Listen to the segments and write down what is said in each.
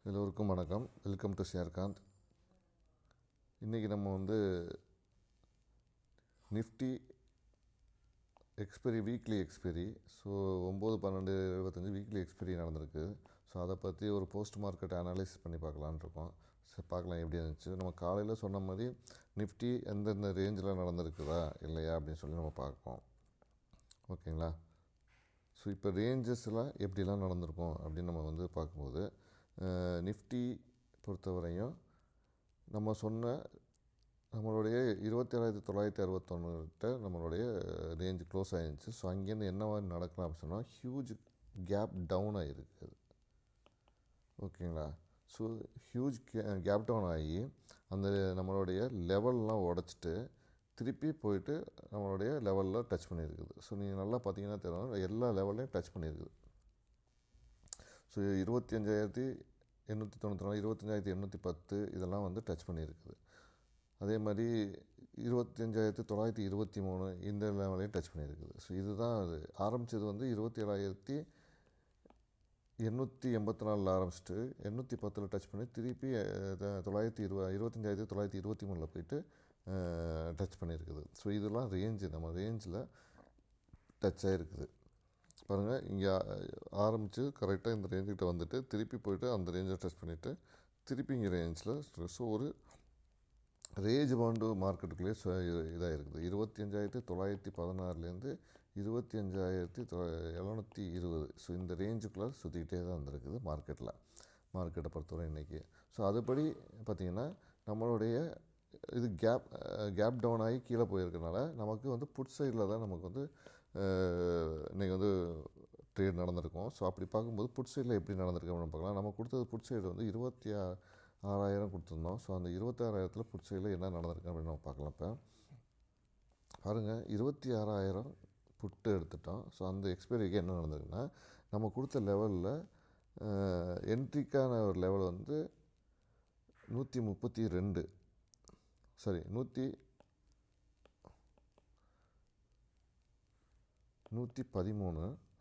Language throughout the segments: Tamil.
எல்லோருக்கும் வணக்கம். Welcome to Sharekanth. இன்றைக்கி நம்ம Nifty weekly expiry. So 9/12/25 weekly expiry நடந்திருக்கு. ஸோ அதை பற்றி ஒரு போஸ்ட் மார்க்கெட் அனலைஸ் பண்ணி பார்க்கலான்னு இருக்கோம். சரி, பார்க்கலாம் எப்படி இருந்துச்சு. நம்ம காலையில் சொன்ன மாதிரி நிஃப்டி எந்தெந்த ரேஞ்சில் நடந்திருக்குதா இல்லையா அப்படின்னு சொல்லி நம்ம பார்ப்போம். ஓகேங்களா? ஸோ இப்போ ரேஞ்சஸ்லாம் எப்படிலாம் நடந்திருக்கும் அப்படின்னு நம்ம பார்க்கும்போது, நிஃப்டி பொறுத்தவரையும் நம்ம சொன்ன நம்மளுடைய 27,961 நம்மளுடைய ரேஞ்ச் க்ளோஸ் ஆகிருந்துச்சு. ஸோ அங்கேருந்து என்ன மாதிரி நடக்கலாம் அப்படின்னு சொன்னால் ஹியூஜ் கேப் டவுன் ஆகிருக்கு. ஓகேங்களா? ஸோ ஹியூஜ் கேப் டவுன் ஆகி அந்த நம்மளுடைய லெவல்லாம் உடச்சிட்டு திருப்பி போயிட்டு நம்மளுடைய லெவலில் டச் பண்ணியிருக்குது. ஸோ நீங்கள் நல்லா பார்த்தீங்கன்னா தெரியும், எல்லா லெவல்லையும் டச் பண்ணியிருக்குது. ஸோ 25,894, 25,810 இதெல்லாம் டச் பண்ணியிருக்குது. அதே மாதிரி 25,923 இந்த லெவலையும் டச் பண்ணியிருக்குது. ஸோ இதுதான் அது ஆரம்பித்தது 27,884 ஆரம்பிச்சிட்டு 810 டச் பண்ணி திருப்பி 25,923 போயிட்டு டச் பண்ணியிருக்குது. ஸோ இதெல்லாம் ரேஞ்சு, நம்ம ரேஞ்சில் டச் ஆகிருக்குது. பாருங்கள், இங்கே ஆரம்பித்து கரெக்டாக இந்த ரேஞ்சுக்கிட்ட வந்துட்டு திருப்பி போயிட்டு அந்த ரேஞ்சை டச் பண்ணிவிட்டு திருப்பி இங்கே ரேஞ்சில். ஸோ ஒரு ரேஞ்ச் பவுண்டு மார்க்கெட்டுக்குள்ளேயே இதாக இருக்குது. 25,916 25,720. ஸோ இந்த ரேஞ்சுக்குள்ளே சுற்றிக்கிட்டே தான் வந்திருக்குது மார்க்கெட்டை பொறுத்தவரை இன்றைக்கி. ஸோ அதுபடி பார்த்திங்கன்னா நம்மளுடைய இது கேப் டவுன் ஆகி கீழே போயிருக்கனால நமக்கு புட் சைடில் தான் நமக்கு இன்றைக்கி ட்ரேட் நடந்திருக்கும். ஸோ அப்படி பார்க்கும்போது புட் சைடில் எப்படி நடந்திருக்கு அப்படின்னு பார்க்கலாம். நம்ம கொடுத்தது புட் சைடு 26,000 கொடுத்துருந்தோம். ஸோ அந்த 26,000 புட் சைடில் என்ன நடந்திருக்கு அப்படின்னு நம்ம பார்க்கலாம். இப்போ பாருங்கள், 26,000 புட்டு எடுத்துட்டோம். ஸோ அந்த எக்ஸ்பைரிக்கு என்ன நடந்திருக்குன்னா, நம்ம கொடுத்த லெவலில் என்ட்ரிக்கான ஒரு லெவல் 132 சரி 113.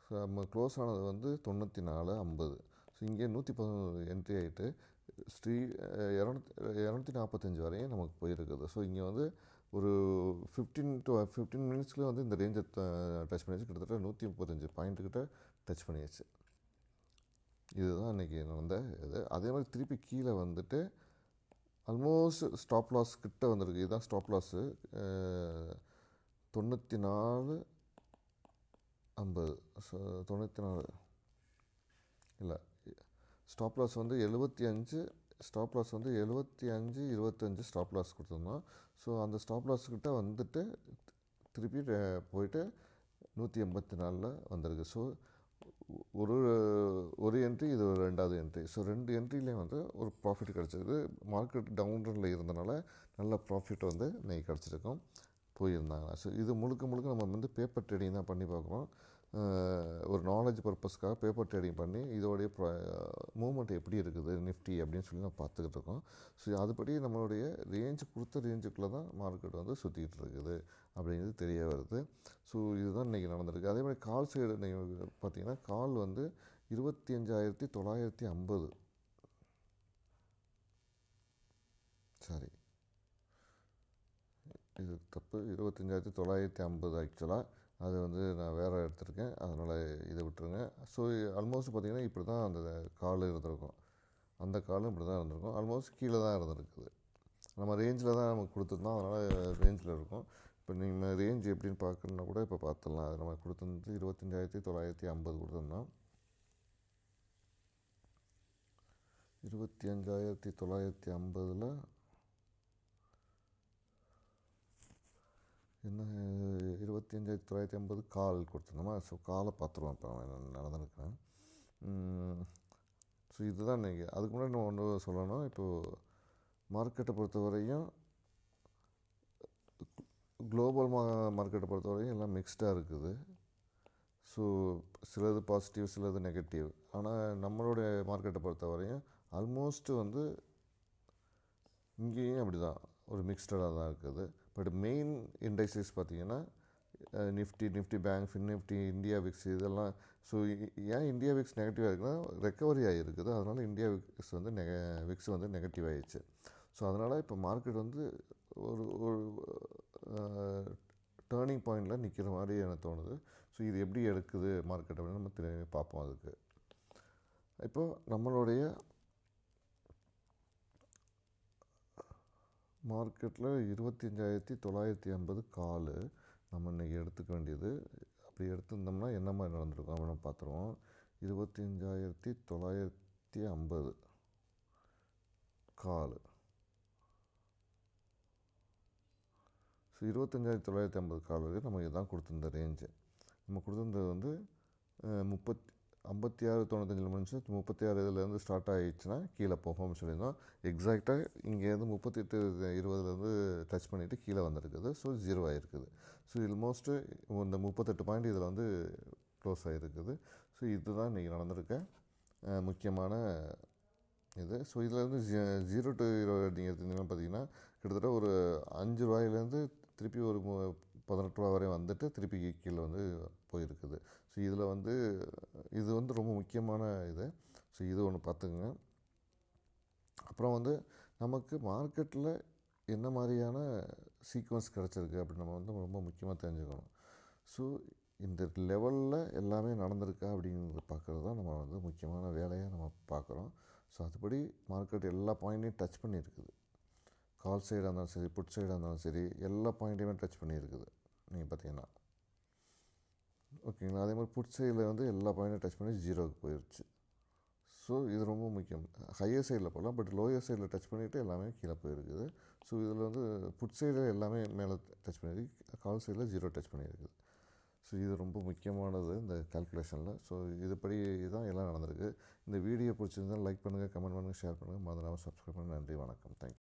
ஸோ நம்ம க்ளோஸ் ஆனது 94.50. ஸோ இங்கே 111 என்ட்ரி ஆகிட்டு 245 வரையும் நமக்கு போயிருக்குது. ஸோ இங்கே ஒரு 15 மினிட்ஸ்லேயே இந்த ரேஞ்சை டச் பண்ணியாச்சு. கிட்டத்தட்ட 135 பாயிண்ட்டுக்கிட்ட டச் பண்ணியாச்சு. இதுதான் இன்றைக்கி நடந்த இது. அதே மாதிரி திருப்பி கீழே ஆல்மோஸ்ட் ஸ்டாப் லாஸ் கிட்ட வந்திருக்கு. இதுதான் ஸ்டாப் லாஸு 94.50. ஸோ 94 இல்லை, stop loss 75. Stop loss 75.25 stop loss கொடுத்துருந்தோம். ஸோ அந்த ஸ்டாப் லாஸ்கிட்ட திருப்பி போயிட்டு 184 வந்திருக்கு. ஸோ ஒரு என்ட்ரி, இது ஒரு ரெண்டாவது என்ட்ரி. ஸோ 2 என்ட்ரிலேயும் ஒரு ப்ராஃபிட் கிடச்சிருக்கு. மார்க்கெட் டவுனில் இருந்தனால நல்ல ப்ராஃபிட் இன்றைக்கி கிடச்சிருக்கோம் போயிருந்தாங்க. ஸோ இது முழுக்க நம்ம பேப்பர் ட்ரேடிங் தான் பண்ணி பார்க்குறோம். ஒரு நாலேஜ் பர்பஸ்க்காக பேப்பர் ட்ரேடிங் பண்ணி இதோடைய மூவ்மெண்ட் எப்படி இருக்குது நிஃப்டி அப்படின்னு சொல்லி நம்ம பார்த்துக்கிட்டு இருக்கோம். ஸோ அதுபடி நம்மளுடைய கொடுத்த ரேஞ்சுக்குள்ளே தான் மார்க்கெட் சுற்றிக்கிட்டு இருக்குது அப்படிங்கிறது தெரிய வருது. ஸோ இதுதான் இன்றைக்கி நடந்திருக்கு. அதே மாதிரி கால் சைடு நீங்கள் பார்த்தீங்கன்னா, கால் 25,950. சரி, இது தப்பு. 25,950 ஆக்சுவலாக அது நான் வேறு எடுத்திருக்கேன், அதனால் இதை விட்டுருங்க. ஸோ ஆல்மோஸ்ட் பார்த்திங்கன்னா இப்படி தான் அந்த கால் இருந்திருக்கும். அந்த காலும் இப்படி தான் இருந்திருக்கும். ஆல்மோஸ்ட் கீழே தான் இருந்திருக்குது. நம்ம ரேஞ்சில் தான் நமக்கு கொடுத்துருந்தோம், அதனால் ரேஞ்சில் இருக்கும். இப்போ நீங்கள் ரேஞ்ச் எப்படின்னு பார்க்கணுன்னா கூட இப்போ பார்த்துடலாம். அது நம்ம கொடுத்துருந்து 25,950 கொடுத்துருந்தோம். 25,950 என்ன 25,950 கால் கொடுத்துருந்தோமா? ஸோ காலை பார்த்துருவோம் இப்போ நடந்துருக்கிறேன். ஸோ இதுதான் இன்றைக்கி. அதுக்கு முன்னாடி நம்ம ஒன்று சொல்லணும். இப்போது மார்க்கெட்டை பொறுத்தவரையும் குளோபல் மார்க்கெட்டை பொறுத்தவரையும் எல்லாம் மிக்ஸ்டாக இருக்குது. ஸோ சிலது பாசிட்டிவ், சிலது நெகட்டிவ். ஆனால் நம்மளுடைய மார்க்கெட்டை பொறுத்தவரையும் ஆல்மோஸ்ட் இங்கேயும் அப்படி தான் ஒரு மிக்ஸ்டாக தான் இருக்குது. பட் மெயின் இண்டெக்ஸஸ் பார்த்திங்கன்னா Nifty bank, FinNifty, India Vicks இதெல்லாம். ஸோ ஏன் இந்தியா விக்ஸ் நெகட்டிவாக இருக்குன்னா ரெக்கவரி ஆகிருக்குது, அதனால் இந்தியா விக்ஸ் வந்து விக்ஸ் வந்து நெகட்டிவ் ஆகிடுச்சு. ஸோ அதனால் இப்போ மார்க்கெட் வந்து ஒரு ஒரு டேர்னிங் பாயிண்டில் நிற்கிற மாதிரி எனக்கு தோணுது. ஸோ இது எப்படி எடுக்குது மார்க்கெட் அப்படின்னு நம்ம பார்ப்போம். அதுக்கு இப்போது நம்மளுடைய மார்க்கெட்டில் 25,950 கால் நம்ம இன்றைக்கி எடுத்துக்க வேண்டியது. அப்படி எடுத்திருந்தோம்னா என்ன மாதிரி நடந்திருக்கும் அப்படின்னு பார்த்துருவோம். 25,950 கால். ஸோ 25,950 கால் வரைக்கும் நம்ம இதுதான் கொடுத்துருந்த ரேஞ்சு. நம்ம கொடுத்துருந்தது வந்து 56.95 முடிஞ்சு 36 இதுலேருந்து ஸ்டார்ட் ஆகிடுச்சுன்னா கீழே போகும்னு சொல்லியிருந்தோம். எக்ஸாக்டாக இங்கேருந்து 38.20 டச் பண்ணிவிட்டு கீழே வந்திருக்குது. ஸோ 0 ஆகிருக்குது. ஸோ ஆல்மோஸ்ட்டு இந்த 38 பாயிண்ட் இதில் வந்து க்ளோஸ் ஆகிருக்குது. ஸோ இதுதான் இன்றைக்கி நடந்திருக்க முக்கியமான இது. ஸோ இதில் வந்து 0 to 20 நீங்கள் எடுத்திங்கன்னா பார்த்தீங்கன்னா கிட்டத்தட்ட ஒரு 5 ரூபாயிலேருந்து திருப்பி ஒரு 18 ரூபா வரை வந்துட்டு திருப்பி கீழே வந்து போயிருக்குது. ஸோ இதில் வந்து இது வந்து ரொம்ப முக்கியமான இது. ஸோ இது ஒன்று பார்த்துக்குங்க. அப்புறம் வந்து நமக்கு மார்க்கெட்டில் என்ன மாதிரியான சீக்வன்ஸ் கிடச்சிருக்கு அப்படின்னு நம்ம வந்து ரொம்ப முக்கியமாக தெரிஞ்சுக்கணும். ஸோ இந்த லெவலில் எல்லாமே நடந்திருக்கா அப்படிங்கிறத பார்க்குறது தான் நம்ம வந்து முக்கியமான வேலையை நம்ம பார்க்குறோம். ஸோ அதுபடி மார்க்கெட் எல்லா பாயிண்ட்டையும் டச் பண்ணியிருக்குது. கால் சைடாக இருந்தாலும் சரி, புட் சைடாக இருந்தாலும் சரி, எல்லா பாயிண்ட்டையுமே டச் பண்ணியிருக்குது நீங்கள் பார்த்தீங்கன்னா. ஓகேங்களா? அதே மாதிரி புட் சைடில் வந்து எல்லா பாயிண்ட்டையும் டச் பண்ணி 0க்கு போயிடுச்சு. ஸோ இது ரொம்ப முக்கியம். ஹையர் சைடில் போகலாம், பட் லோயர் சைடில் டச் பண்ணிவிட்டு எல்லாமே கீழே போயிருக்குது. ஸோ இதில் வந்து புட் சைடில் எல்லாமே மேலே டச் பண்ணியிருக்கு, கால் சைடில் 0 டச் பண்ணியிருக்குது. ஸோ இது ரொம்ப முக்கியமானது இந்த கால்குலேஷனில். ஸோ இதுபடி தான் எல்லாம் நடந்திருக்கு. இந்த வீடியோ பிடிச்சிருந்தால் லைக் பண்ணுங்கள், கமெண்ட் பண்ணுங்கள், ஷேர் பண்ணுங்கள், மறந்துடாமல் சப்ஸ்கிரைப் பண்ணுங்கள். நன்றி, வணக்கம், தேங்க்யூ.